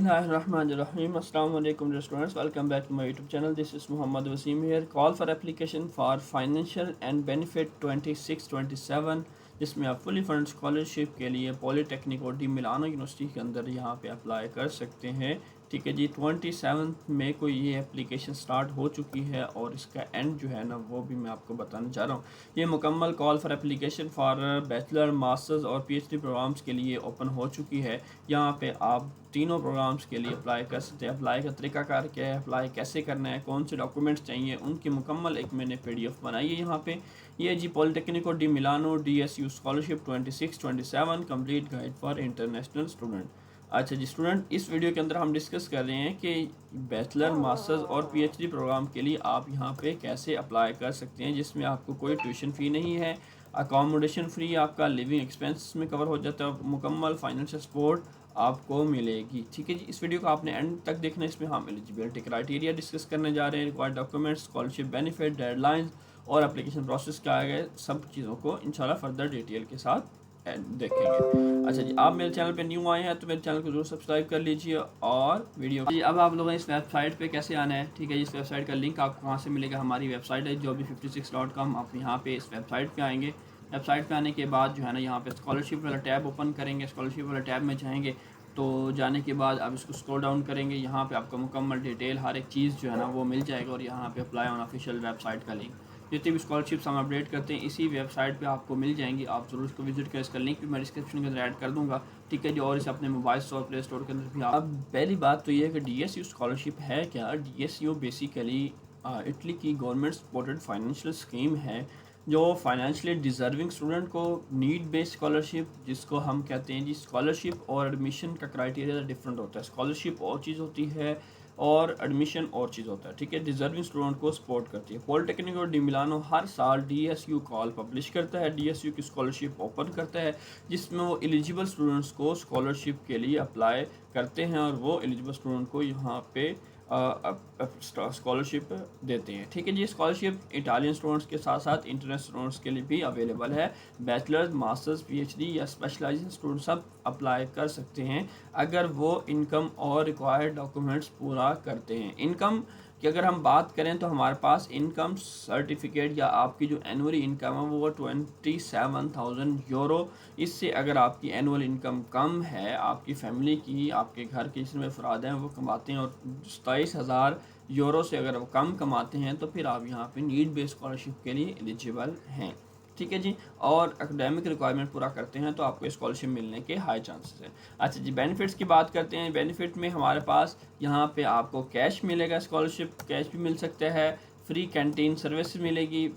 Bismillahirrahmanirrahim. Assalamu alaikum dear students. Welcome back to my YouTube channel. This is Muhammad Wasim here. Call for application for financial and benefit 26-27 जिसमें आप fully fund scholarship के लिए polytechnic और D Milano university के अंदर यहाँ पे apply कर सकते हैं। ठीक है जी, 27 मई को ये एप्लीकेशन स्टार्ट हो चुकी है और इसका एंड जो है ना वो भी मैं आपको बताने जा रहा हूँ। ये मुकम्मल call for application for bachelor, masters और पीएचडी प्रोग्राम्स के लिए ओपन हो चुकी है। यहाँ पे आप तीनों प्रोग्राम्स के लिए अप्लाई कर सकते हैं। अप्लाई का तरीकाकार क्या है, अप्लाई कैसे करना है, कौन से डॉक्यूमेंट्स चाहिए, उनकी मुकम्मल एक मैंने PDF बनाई है यहाँ पे। ये जी पॉलीटेक्निक और D Milano DSU scholarship 26-27 complete guide for international student. अच्छा जी स्टूडेंट, इस वीडियो के अंदर हम डिस्कस कर रहे हैं कि बैचलर, मास्टर्स और PhD प्रोग्राम के लिए आप यहाँ पे कैसे अप्लाई कर सकते हैं, जिसमें आपको कोई ट्यूशन फ़ी नहीं है, अकोमोडेशन फ्री, आपका लिविंग एक्सपेंस में कवर हो जाता है, मुकम्मल फाइनेंशियल सपोर्ट आपको मिलेगी। ठीक है जी, इस वीडियो को आपने एंड तक देखना है। इसमें हम एलिजिबिलिटी क्राइटेरिया डिस्कस करने जा रहे हैं, required documents, scholarship benefit, deadlines और एप्लीकेशन प्रोसेस क्या है, सब चीज़ों को इंशाल्लाह फर्दर डिटेल के साथ देखेंगे। अच्छा जी, आप मेरे चैनल पे न्यू आए हैं तो मेरे चैनल को जरूर सब्सक्राइब कर लीजिए और वीडियो जी। अब आप लोगों ने इस वेबसाइट पे कैसे आना है, ठीक है, इस वेबसाइट का लिंक आपको कहाँ से मिलेगा, हमारी वेबसाइट है joby56.com। आप यहाँ पे इस वेबसाइट पे आएंगे। वेबसाइट पे आने के बाद जो है ना यहाँ पे स्कॉलरशिप वाला टैब ओपन करेंगे। स्कॉलरशिप वाला टैब में जाएंगे तो जाने के बाद आप इसको स्क्रॉल डाउन करेंगे, यहाँ पे आपको मुकम्मल डिटेल हर एक चीज़ जो है ना वो मिल जाएगा और यहाँ पे अप्लाई ऑन ऑफिशियल वेबसाइट का लिंक, जितनी भी स्कॉलरशिप्स हम अपडेट करते हैं इसी वेबसाइट पे आपको मिल जाएंगी। आप जरूर इसको विजिट करें, इसका लिंक भी मैं डिस्क्रिप्शन के अंदर ऐड कर दूँगा। ठीक है जी, और इसे अपने मोबाइल स्टोर, प्ले स्टोर के अंदर भी आप। अब पहली बात तो ये है कि DSU स्कॉलरशिप है क्या। DSU बेसिकली इटली की गवर्नमेंट सपोर्टेड फाइनेंशियल स्कीम है जो फाइनेंशियली डिज़र्विंग स्टूडेंट को नीड बेस्ड स्कॉलरशिप, जिसको हम कहते हैं जी, स्कॉलरशिप और एडमिशन का क्राइटेरिया डिफरेंट होता है। स्कॉलरशिप और चीज़ होती है और एडमिशन और चीज़ होता है। ठीक है, डिज़र्विंग स्टूडेंट को सपोर्ट करती है। पॉलीटेक्निक और डी मिलानो हर साल DSU कॉल पब्लिश करता है, DSU की स्कॉलरशिप ओपन करता है, जिसमें वो एलिजिबल स्टूडेंट्स को स्कॉलरशिप के लिए अप्लाई करते हैं और वो एलिजिबल स्टूडेंट को यहाँ पे स्कॉलरशिप देते हैं। ठीक है जी, स्कॉलरशिप इटालियन स्टूडेंट्स के साथ साथ इंटरनेशनल स्टूडेंट्स के लिए भी अवेलेबल है। बैचलर्स, मास्टर्स, PhD या स्पेशलाइजेशन स्टूडेंट सब अप्लाई कर सकते हैं अगर वो इनकम और रिक्वायर्ड डॉक्यूमेंट्स पूरा करते हैं। इनकम कि अगर हम बात करें तो हमारे पास इनकम सर्टिफिकेट या आपकी जो एनुअली इनकम है वो 27,000 यूरो। इससे अगर आपकी एनुअल इनकम कम है, आपकी फैमिली की, आपके घर के जिसमें अफराद हैं वो कमाते हैं और 27,000 यूरो से अगर वो कम कमाते हैं तो फिर आप यहाँ पे नीड बेस्ड स्कॉलरशिप के लिए एलिजिबल हैं। ठीक है जी, और एकेडमिक रिक्वायरमेंट पूरा करते हैं तो आपको स्कॉलरशिप मिलने के हाई चांसेस हैं। अच्छा जी, बेनिफिट्स की बात करते हैं। बेनिफिट में हमारे पास यहाँ पे आपको कैश मिलेगा, स्कॉलरशिप कैश भी मिल सकता है, फ्री कैंटीन सर्विस मिलेगी,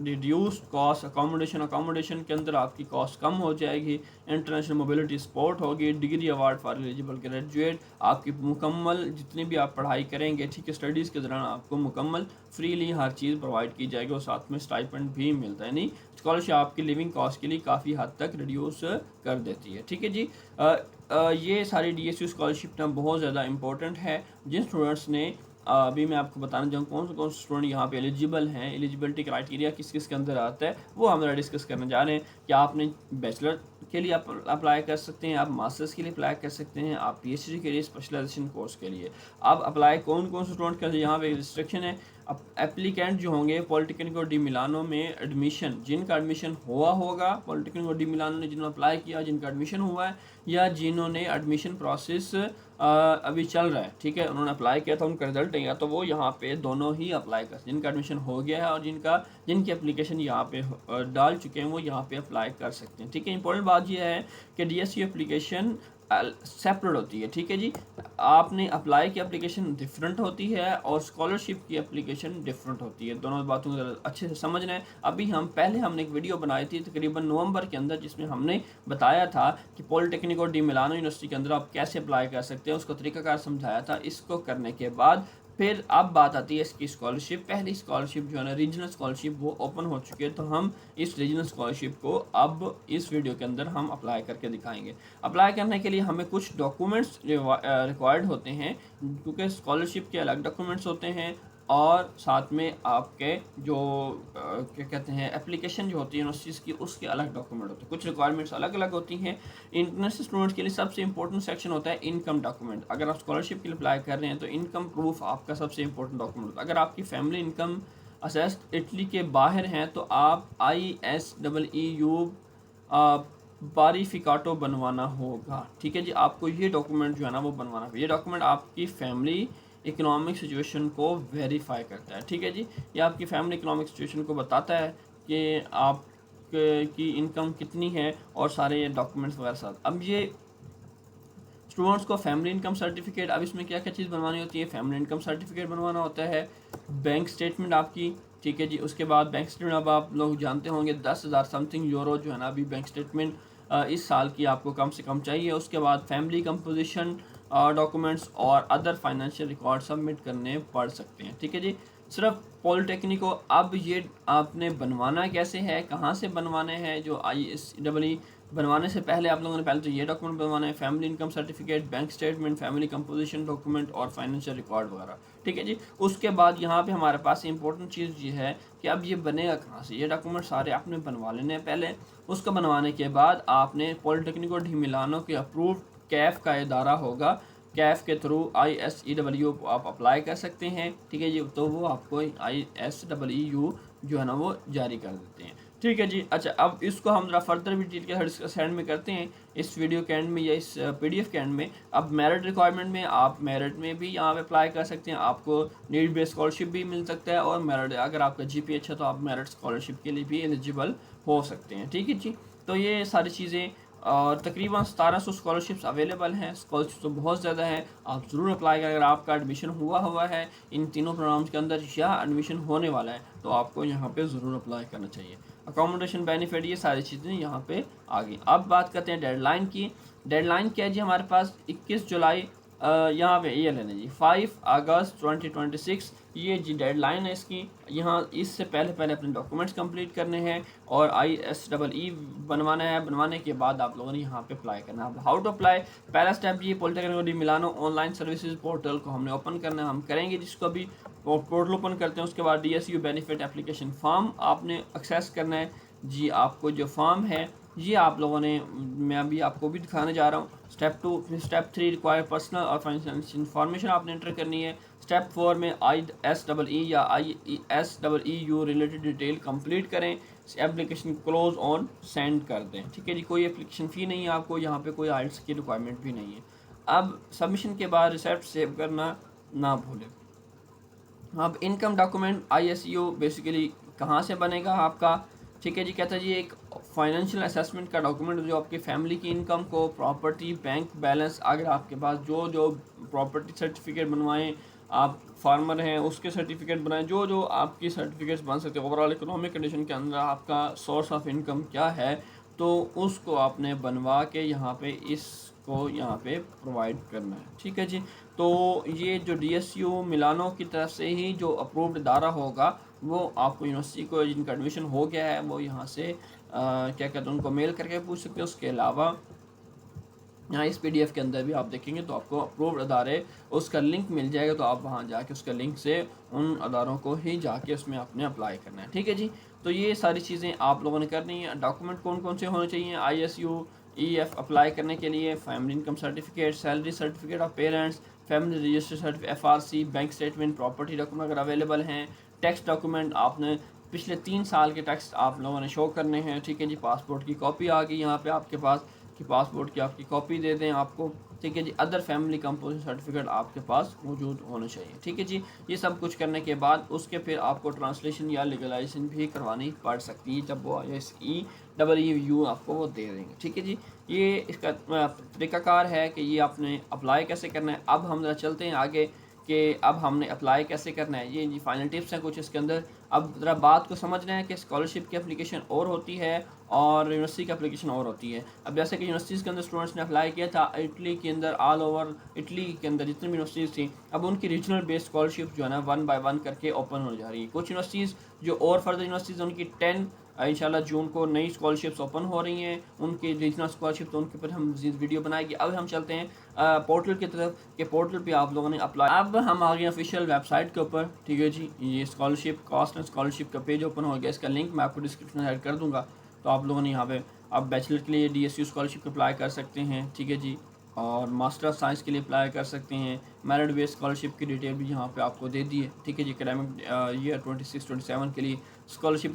रिड्यूस्ड कॉस्ट अकोमोडेशन के अंदर आपकी कॉस्ट कम हो जाएगी, इंटरनेशनल मोबिलिटी सपोर्ट होगी, degree award for eligible graduate, आपकी मुकम्मल जितनी भी आप पढ़ाई करेंगे, ठीक है, स्टडीज़ के दौरान आपको मुकम्मल फ्रीली हर चीज़ प्रोवाइड की जाएगी और साथ में स्टाइपेंड भी मिलता है। नहीं, स्कॉलरशिप आपकी लिविंग कॉस्ट के लिए काफ़ी हद तक रिड्यूस कर देती है। ठीक है जी, ये सारी DSU स्कॉलरशिप ना बहुत ज़्यादा इंपॉर्टेंट है। जिन स्टूडेंट्स ने अभी मैं आपको बताना चाहूँ कौन से स्टूडेंट यहाँ पे एलिजिबल हैं, एलिजिबिलिटी क्राइटेरिया किस किस के अंदर आता है वो हम डिस्कस करने जा रहे हैं। कि आपने बैचलर के लिए अप्लाई कर सकते हैं, आप मास्टर्स के लिए अप्लाई कर सकते हैं, आप PhD के लिए, स्पेशलाइजेशन कोर्स के लिए। अब अप्लाई कौन से स्टूडेंट के यहाँ पे रिस्ट्रिक्शन है। अब एप्लीकेंट जो होंगे पॉलीटेक्निक और डी मिलानो में एडमिशन, जिनका एडमिशन हुआ होगा पॉलीटेक्निक और डी मिलानो ने, जिन्होंने अप्लाई किया, जिनका एडमिशन हुआ है या जिन्होंने एडमिशन प्रोसेस अभी चल रहा है, ठीक है, उन्होंने अप्लाई किया था, उनका रिजल्ट नहीं आया, तो वो यहाँ पे दोनों ही अप्लाई कर, जिनका एडमिशन हो गया है और जिनकी एप्लीकेशन यहाँ पे डाल चुके हैं वो यहाँ पे अप्लाई कर सकते हैं। ठीक है, इंपॉर्टेंट बात यह है कि DSU एप्लीकेशन सेपरेट होती है। ठीक है जी, आपने अप्लाई की एप्लीकेशन डिफरेंट होती है और स्कॉलरशिप की एप्लीकेशन डिफरेंट होती है। दोनों बातों को अच्छे से समझना है। अभी हमने एक वीडियो बनाई थी तकरीबन नवंबर के अंदर, जिसमें हमने बताया था कि पॉलीटेक्निक और डी मिलानो यूनिवर्सिटी के अंदर आप कैसे अप्लाई कर सकते हैं, उसको तरीकाकार समझाया था। इसको करने के बाद फिर अब बात आती है इसकी स्कॉलरशिप। पहली स्कॉलरशिप जो है ना, रीजनल स्कॉलरशिप, वो ओपन हो चुकी है, तो हम इस रीजनल स्कॉलरशिप को अब इस वीडियो के अंदर हम अप्लाई करके दिखाएंगे। अप्लाई करने के लिए हमें कुछ डॉक्यूमेंट्स रिक्वायर्ड होते हैं, क्योंकि स्कॉलरशिप के अलग डॉक्यूमेंट्स होते हैं और साथ में आपके जो क्या कहते हैं एप्लीकेशन जो होती है यूनिवर्सिटीज़ की, उसके अलग डॉक्यूमेंट होते हैं। कुछ रिक्वायरमेंट्स अलग अलग होती हैं। इंटरनेशनल स्टूडेंट्स के लिए सबसे इंपॉर्टेंट सेक्शन होता है इनकम डॉक्यूमेंट। अगर आप स्कॉलरशिप के लिए अप्लाई कर रहे हैं तो इनकम प्रूफ आपका सबसे इंपॉर्टेंट डॉक्यूमेंट होता है। अगर आपकी फैमिली इनकम असेस्ड इटली के बाहर हैं तो आप ISEE बारीफिकाटो बनवाना होगा। ठीक है जी, आपको ये डॉक्यूमेंट जो है ना वो बनवाना होगा। ये डॉक्यूमेंट आपकी फैमिली इकोनॉमिक सिचुएशन को वेरीफाई करता है। ठीक है जी, ये आपकी फैमिली इकोनॉमिक सिचुएशन को बताता है कि आप की इनकम कितनी है और सारे ये डॉक्यूमेंट्स वगैरह साथ। अब ये स्टूडेंट्स को फैमिली इनकम सर्टिफिकेट, अब इसमें क्या क्या चीज़ बनवानी होती है। फैमिली इनकम सर्टिफिकेट बनवाना होता है, बैंक स्टेटमेंट आपकी। ठीक है जी, उसके बाद बैंक स्टेटमेंट, अब आप लोग जानते होंगे 10,000 समथिंग यूरो जो है ना अभी बैंक स्टेटमेंट इस साल की आपको कम से कम चाहिए। उसके बाद फैमिली कंपोजिशन डॉक्यूमेंट्स और अदर फाइनेंशियल रिकॉर्ड सबमिट करने पड़ सकते हैं। ठीक है जी, सिर्फ पॉलिटेक्निक को अब ये आपने बनवाना कैसे है, कहाँ से बनवाने हैं। जो ISEE बनवाने से पहले आप लोगों ने पहले तो ये डॉक्यूमेंट बनवाना है, family income certificate, bank statement, family composition document और फाइनेंशियल रिकॉर्ड वगैरह। ठीक है जी, उसके बाद यहाँ पे हमारे पास इंपॉर्टेंट चीज़ ये है कि अब ये बनेगा कहाँ से। ये डॉक्यूमेंट सारे आपने बनवा लेने हैं पहले। उसको बनवाने के बाद आपने पॉलिटेक्निको डी मिलानो के अप्रूव्ड कैफ का इदारा होगा, कैफ के थ्रू ISEW आप अप्लाई कर सकते हैं। ठीक है जी, तो वो आपको ISEU जो है ना वो जारी कर देते हैं। ठीक है जी, अच्छा अब इसको हम जरा फर्दर भी डिटेल के एंड में करते हैं, इस वीडियो के एंड में या इस PDF के एंड में। अब मेरिट रिक्वायरमेंट में आप मेरिट में भी यहाँ पे अप्लाई कर सकते हैं, आपको नीड बेस्ड स्कॉलरशिप भी मिल सकता है। और मेरिट अगर आपका GPA अच्छा तो आप मेरिट स्कॉलरशिप के लिए भी एलिजिबल हो सकते हैं। ठीक है जी, तो ये सारी चीज़ें और तकरीबन 1700 स्कॉलरशिप्स अवेलेबल हैं। स्कॉलरशिप तो बहुत ज़्यादा है, आप ज़रूर अप्लाई करें। अगर आपका एडमिशन हुआ है इन तीनों प्रोग्राम्स के अंदर या एडमिशन होने वाला है तो आपको यहाँ पे ज़रूर अप्लाई करना चाहिए। अकोमोडेशन बेनिफिट, ये सारी चीज़ें यहाँ पे आ गई। अब बात करते हैं डेडलाइन की। डेडलाइन क्या है जी, हमारे पास 21 जुलाई यहाँ पे ये लेने जी 5 अगस्त 2026 ये जी डेडलाइन है इसकी। यहाँ इससे पहले पहले अपने डॉक्यूमेंट्स कंप्लीट करने हैं और ISEE बनवाना है। बनवाने के बाद आप लोगों ने यहाँ पे अप्लाई करना है। हाउ टू अप्लाई, पहला स्टेप ये Politecnico D Milano online services portal को हमने ओपन करना है, हम करेंगे जिसको अभी पोर्टल ओपन करते हैं। उसके बाद DSU बेनिफिट एप्लीकेशन फॉर्म आपने एक्सेस करना है जी। आपको जो फॉर्म है ये आप लोगों ने, मैं अभी आपको भी दिखाने जा रहा हूँ। स्टेप 2, स्टेप 3 रिक्वायर पर्सनल और फाइनेंशियल इन्फॉर्मेशन आपने एंटर करनी है। स्टेप 4 में ISEE या ISEU रिलेटेड डिटेल कंप्लीट करें। एप्लीकेशन क्लोज ऑन सेंड कर दें। ठीक है जी, कोई एप्लीकेशन फ़ी नहीं है आपको, यहाँ पे कोई IELTS की रिक्वायरमेंट भी नहीं है। अब सबमिशन के बाद रिसिप्ट सेव करना ना भूलें। अब इनकम डॉक्यूमेंट ISEU बेसिकली कहाँ से बनेगा आपका। ठीक है जी, कहता है जी एक फाइनेंशियल असेसमेंट का डॉक्यूमेंट जो आपकी फैमिली की इनकम को, प्रॉपर्टी, बैंक बैलेंस, अगर आपके पास जो प्रॉपर्टी सर्टिफिकेट बनवाएं, आप फार्मर हैं उसके सर्टिफिकेट बनाएं, जो आपकी सर्टिफिकेट्स बन सकते हैं। ओवरऑल इकोनॉमिक कंडीशन के अंदर आपका सोर्स ऑफ इनकम क्या है, तो उसको आपने बनवा के यहाँ पे इसको यहाँ पे प्रोवाइड करना है। ठीक है जी, तो ये जो DSU मिलानो की तरफ से ही जो अप्रूव्ड इदारा होगा वो आपको यूनिवर्सिटी को जिनका एडमिशन हो गया है वो यहाँ से क्या कहते हैं उनको मेल करके पूछ सकते हैं। उसके अलावा यहाँ इस PDF के अंदर भी आप देखेंगे तो आपको अप्रूव्ड अदारे उसका लिंक मिल जाएगा, तो आप वहाँ जाके उसका लिंक से उन अदारों को ही जाके उसमें आपने अप्लाई करना है। ठीक है जी, तो ये सारी चीज़ें आप लोगों ने करनी है। डॉक्यूमेंट कौन कौन से होने चाहिए ISU-EF अप्लाई करने के लिए, family income certificate, salary certificate of parents, family register certificate, FRC, bank statement, property document अगर अवेलेबल हैं। टैक्स डॉक्यूमेंट आपने पिछले 3 साल के टैक्स आप लोगों ने शो करने हैं। ठीक है जी, पासपोर्ट की कॉपी आ गई यहाँ पे आपके पास कि पासपोर्ट की आपकी कॉपी दे दें आपको। ठीक है जी, अदर फैमिली कंपोजिशन सर्टिफिकेट आपके पास मौजूद होने चाहिए। ठीक है जी, ये सब कुछ करने के बाद उसके फिर आपको ट्रांसलेशन या लीगलाइजेशन भी करवानी पड़ सकती है, जब वो ISEE आपको वो दे देंगे। ठीक है जी, ये इसका तरीकाकार है कि ये आपने अप्लाई कैसे करना है। अब हम जरा चलते हैं आगे कि अब हमने अप्लाई कैसे करना है। ये जी फाइनल टिप्स हैं कुछ इसके अंदर। अब ज़रा बात को समझना है कि स्कॉलरशिप की एप्लीकेशन और होती है और यूनिवर्सिटी की एप्लीकेशन और होती है। अब जैसे कि यूनिवर्सिटीज़ के अंदर स्टूडेंट्स ने अप्लाई किया था इटली के अंदर, ऑल ओवर इटली के अंदर जितनी भी यूनिवर्सिटीज़ थी, अब उनकी रीजनल बेस्ड स्कॉलरशिप जो है ना 1 by 1 करके ओपन होने जा रही है। कुछ यूनिवर्सिटीज़ जो और फर्दर यूनिवर्सिटीज़ उनकी 10 इंशाल्लाह जून को नई स्कॉलरशिप्स ओपन हो रही हैं, उनके रीजनल स्कॉलरशिप, तो उनके ऊपर हम मज़ीद वीडियो बनाएंगे। अब हम चलते हैं पोर्टल की तरफ कि पोर्टल पे आप लोगों ने अप्लाई। अब हम आ गए ऑफिशियल वेबसाइट के ऊपर, ठीक है जी। ये स्कॉलरशिप कॉस्ट एंड स्कॉलरशिप का पेज ओपन हो गया, इसका लिंक मैं आपको डिस्क्रिप्शन में ऐड कर दूँगा। तो आप लोगों ने यहाँ पे आप बैचलर के लिए DSU स्कॉलरशिप अप्लाई कर सकते हैं, ठीक है जी। और मास्टर ऑफ साइंस के लिए अप्लाई कर सकते हैं। मेरिट बेस्ड स्कॉलरशिप की डिटेल भी यहाँ पे आपको दे दी है, ठीक है जी। एकेडमिक ईयर 26-27 के लिए स्कॉलरशिप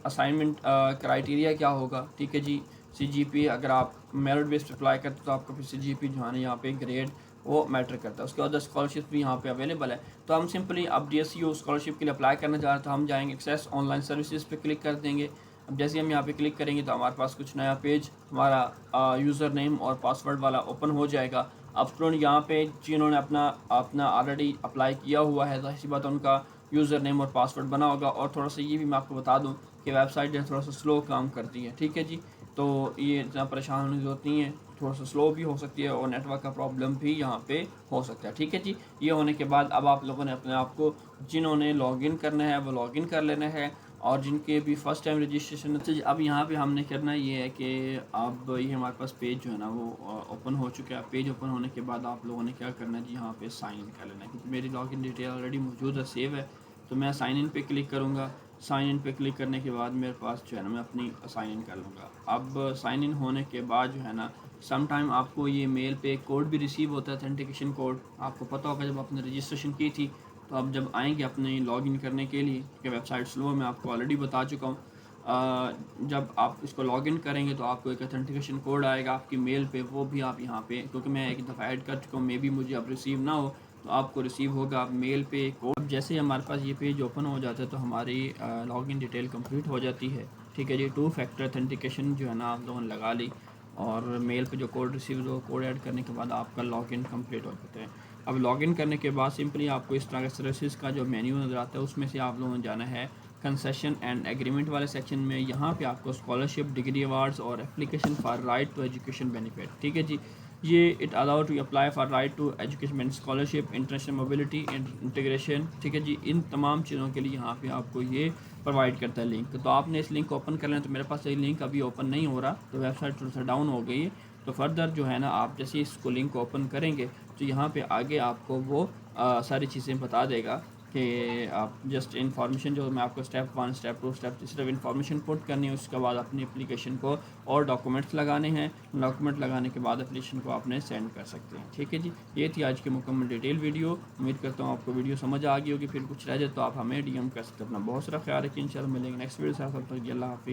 असाइनमेंट क्राइटेरिया क्या होगा, ठीक है जी। CGPA अगर आप मेरिट बेस्ड अप्लाई करते हो तो आपका फिर CGPA जो है ना यहाँ पे ग्रेड वो मैटर करता है। उसके बाद स्कॉलरशिप भी यहाँ पे अवेलेबल है। तो हम सिंपली अब DSU स्कॉलरशिप के लिए अप्लाई करना चाह रहे हैं, तो हम जाएंगे एक्सेस ऑनलाइन सर्विसेज पे क्लिक कर देंगे। अब जैसे हम यहाँ पे क्लिक करेंगे तो हमारे पास कुछ नया पेज हमारा यूज़र नेम और पासवर्ड वाला ओपन हो जाएगा। अब स्टूडेंट यहाँ पे जिन्होंने अपना अपना ऑलरेडी अप्लाई किया हुआ है, तो इसी बात उनका यूज़र नेम और पासवर्ड बना होगा। और थोड़ा सा ये भी मैं आपको बता दूँ कि वेबसाइट जो है थोड़ा सा स्लो काम करती है, ठीक है जी। तो ये इतना परेशान होने की ज़रूरत नहीं है, थोड़ा सा स्लो भी हो सकती है और नेटवर्क का प्रॉब्लम भी यहाँ पे हो सकता है, ठीक है जी। ये होने के बाद अब आप लोगों ने अपने आप को जिन्होंने लॉगिन करना है वो लॉगिन कर लेना है, और जिनके भी फर्स्ट टाइम रजिस्ट्रेशन है। अब यहाँ पे हमने करना ये है कि अब ये हमारे पास पेज जो है ना वो ओपन हो चुका है। पेज ओपन होने के बाद आप लोगों ने क्या करना है जी, यहाँ पे साइन इन कर लेना है, क्योंकि मेरी लॉगिन डिटेल ऑलरेडी मौजूद है, सेव है। तो मैं साइन इन पे क्लिक करूँगा। साइन इन पे क्लिक करने के बाद मेरे पास जो है ना मैं अपनी साइन इन कर लूँगा। अब साइन इन होने के बाद जो है ना सम टाइम आपको ये मेल पे कोड भी रिसीव होता है, ऑथेंटिकेशन कोड। आपको पता होगा जब आपने रजिस्ट्रेशन की थी, तो अब जब आएंगे अपने लॉगिन करने के लिए, कि वेबसाइट स्लो मैं आपको ऑलरेडी बता चुका हूँ। जब आप इसको लॉगिन करेंगे तो आपको एक ऑथेंटिकेशन कोड आएगा आपकी मेल पे, वो भी आप यहाँ पे, क्योंकि मैं एक दफ़ा ऐड कर चुका हूँ, मे बी मुझे अब रिसीव ना हो, तो आपको रिसीव होगा मेल पे कोड। जैसे ही हमारे पास ये पेज ओपन हो जाता है तो हमारी लॉगिन डिटेल कंप्लीट हो जाती है, ठीक है जी। 2 फैक्टर ऑथेंटिकेशन जो है ना आप लोगों ने लगा ली, और मेल पे जो कोड रिसीव हो, कोड ऐड करने के बाद आपका लॉगिन कंप्लीट हो जाता है। अब लॉगिन करने के बाद सिंपली आपको इस तरह का सर्विसेज का जो मेन्यू नज़र आता है, उसमें से आप लोगों ने जाना है कंसेशन एंड एग्रीमेंट वाले सेक्शन में। यहाँ पे आपको स्कॉलरशिप, डिग्री अवार्ड्स और application for right to education benefit, ठीक है जी। ये it allow to apply for right to education scholarship, international mobility integration, ठीक है जी। इन तमाम चीज़ों के लिए यहाँ पे आपको ये प्रोवाइड करता है लिंक। तो आपने इस लिंक को ओपन कर लेना। तो मेरे पास ये लिंक अभी ओपन नहीं हो रहा, तो वेबसाइट थोड़ा सा डाउन हो गई है। तो फर्दर जो है ना आप जैसे इसको लिंक को ओपन करेंगे तो यहाँ पे आगे आपको वो सारी चीज़ें बता देगा कि आप जस्ट इन्फॉर्मेशन जो मैं आपको स्टेप 1, स्टेप 2, स्टेप 3 सिर्फ इन्फॉर्मेशन पुट करनी है। उसके बाद अपनी एप्लीकेशन को और डॉक्यूमेंट्स लगाने हैं। डॉक्यूमेंट लगाने के बाद एप्लीकेशन को आपने सेंड कर सकते हैं, ठीक है जी। ये थी आज की मुकम्मल डिटेल वीडियो। उम्मीद करता हूँ आपको वीडियो समझ आ गई होगी। फिर कुछ रह जाए तो आप हमें DM कर सकते हैं। अपना बहुत सारा ख्याल रखिए। इंशाल्लाह मिलेंगे नेक्स्ट वीडियो से। तब तक अल्लाह हाफिज़।